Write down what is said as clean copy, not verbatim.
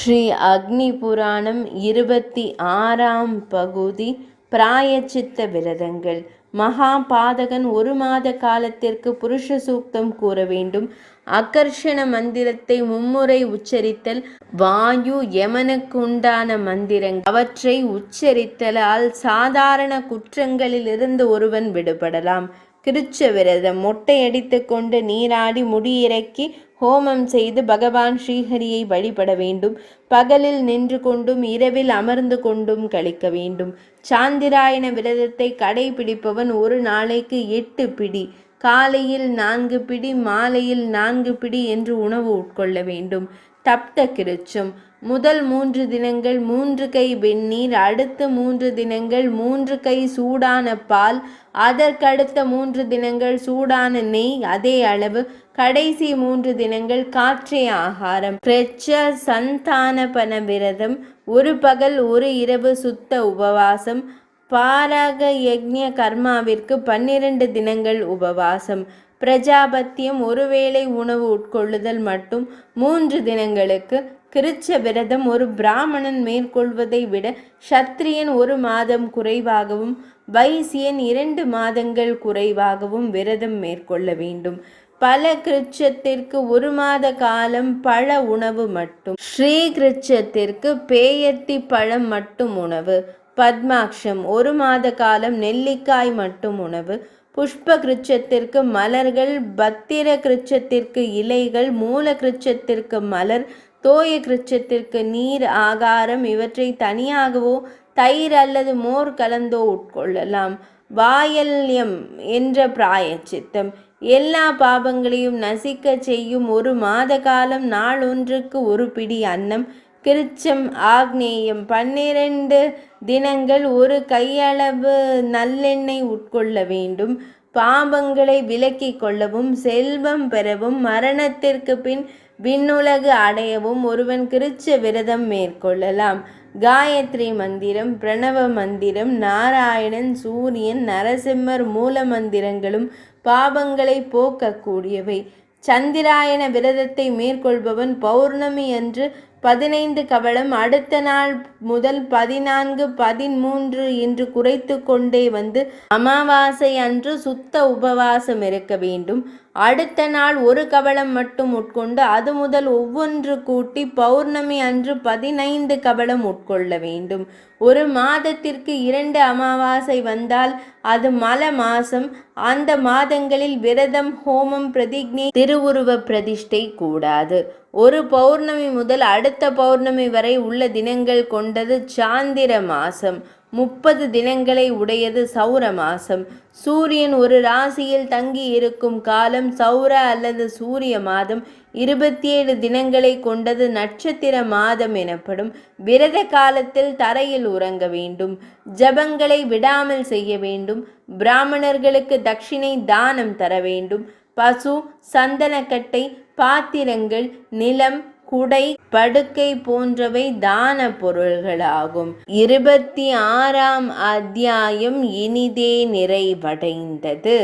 ஸ்ரீ அக்னி புராணம் 26ஆம் பகுதி. பிராயச்சித்த விரதங்கள். மகாபாதகன் 1 மாத காலத்திற்கு புருஷ சூக்தம் கூற வேண்டும். அகர்ஷண மந்திரத்தை மும்முறை உச்சரித்தல். வாயு யமனுக்கு உண்டான மந்திரங்கள். அவற்றை உச்சரித்தலால் சாதாரண குற்றங்களிலிருந்து ஒருவன் விடுபடலாம். கிருச்ச விரதம். மொட்டையடித்து கொண்டு நீராடி முடியிறக்கி ஹோமம் செய்து பகவான் ஸ்ரீஹரியை வழிபட வேண்டும். பகலில் நின்று கொண்டும் இரவில் அமர்ந்து கொண்டும் கழிக்க வேண்டும். சாந்திராயண விரதத்தை கடைபிடிப்பவன் ஒரு நாளைக்கு 8 பிடி, காலையில் 4 பிடி, மாலையில் 4 பிடி என்று உணவு உட்கொள்ள வேண்டும். தப்த கிருச்சம். முதல் 3 தினங்கள் 3 கை வெந்நீர், அடுத்த 3 தினங்கள் 3 கை சூடான பால், அதற்கடுத்த 3 தினங்கள் சூடான நெய் அதே அளவு, கடைசி 3 தினங்கள் காற்றே ஆகாரம். கிருச்ச சந்தானபன விரதம். ஒரு பகல் ஒரு இரவு சுத்த உபவாசம். பாரக யக்ஞ கர்மாவிற்கு 12 தினங்கள் உபவாசம். பிரஜாபத்தியம். ஒருவேளை உணவு உட்கொள்ளுதல் மட்டும் 3 தினங்களுக்கு. கிருச்ச விரதம் ஒரு பிராமணன் மேற்கொள்வதை விட சத்திரியன் 1 மாதம் குறைவாகவும் வைசியன் 2 மாதங்கள் குறைவாகவும் விரதம் மேற்கொள்ள வேண்டும். பல கிருச்சத்திற்கு 1 மாத காலம் பழ உணவு மட்டும். ஸ்ரீ கிருச்சத்திற்கு பேயத்தி பழம் மட்டும் உணவு. பத்மாக்ஷம். 1 மாத காலம் நெல்லிக்காய் மட்டும் உணவு. புஷ்ப கிருச்சத்திற்கு மலர்கள், பத்திர கிருச்சத்திற்கு இலைகள், மூல கிருச்சத்திற்கு மலர், தோய கிருச்சத்திற்கு நீர் ஆகாரம். இவற்றை தனியாகவோ தயிர் அல்லது மோர் கலந்தோ உட்கொள்ளலாம். வாயல்யம் என்ற பிராயச்சித்தம். எல்லா பாபங்களையும் நசிக்க செய்யும் 1 மாத காலம் நாளொன்றுக்கு 1 பிடி அன்னம். கிருச்சம் ஆக்னேயம். 12 தினங்கள் 1 கையளவு நல்லெண்ணெய் உட்கொள்ள வேண்டும். பாபங்களை விலக்கிக் கொள்ளவும் செல்வம் பெறவும் மரணத்திற்கு பின் விண்ணுலகு அடையவும் ஒருவன் கிருச்ச விரதம் மேற்கொள்ளலாம். காயத்ரி மந்திரம், பிரணவ மந்திரம், நாராயணன், சூரியன், நரசிம்மர் மூல மந்திரங்களும் பாபங்களை போக்கக்கூடியவை. சந்திராயண விரதத்தை மேற்கொள்பவன் பௌர்ணமி அன்று 15 கவளம், அடுத்த நாள் முதல் 14, 13 என்று குறைத்து கொண்டே வந்து அமாவாசை அன்று சுத்த உபவாசம் இருக்க வேண்டும். அடுத்த நாள் 1 கவளம் மட்டும் உட்கொண்டு அது முதல் ஒவ்வொன்று கூட்டி பௌர்ணமி அன்று 15 கவளம் உட்கொள்ள வேண்டும். 1 மாதத்திற்கு 2 அமாவாசை வந்தால் அது மல மாசம். அந்த மாதங்களில் விரதம், ஹோமம், பிரதிஜ்ஞை, திருவுருவ பிரதிஷ்டை கூடாது. ஒரு பௌர்ணமி முதல் அடுத்த பௌர்ணமி வரை உள்ள தினங்கள் கொண்டது சாந்திர மாசம். 30 தினங்களை உடையது சௌர மாசம். சூரியன் ஒரு ராசியில் தங்கி இருக்கும் காலம் சௌர அல்லது சூரிய மாதம். 27 தினங்களை கொண்டது நட்சத்திர மாதம் எனப்படும். விரத காலத்தில் தரையில் உறங்க வேண்டும். ஜபங்களை விடாமல் செய்ய வேண்டும். பிராமணர்களுக்கு தட்சிணை தானம் தர வேண்டும். பசு, சந்தனக்கட்டை, பாத்திரங்கள், நிலம், குடை, படுக்கை போன்றவை தான பொருள்களாகும். 26ஆம் அத்தியாயம் இனிதே நிறைவடைந்தது.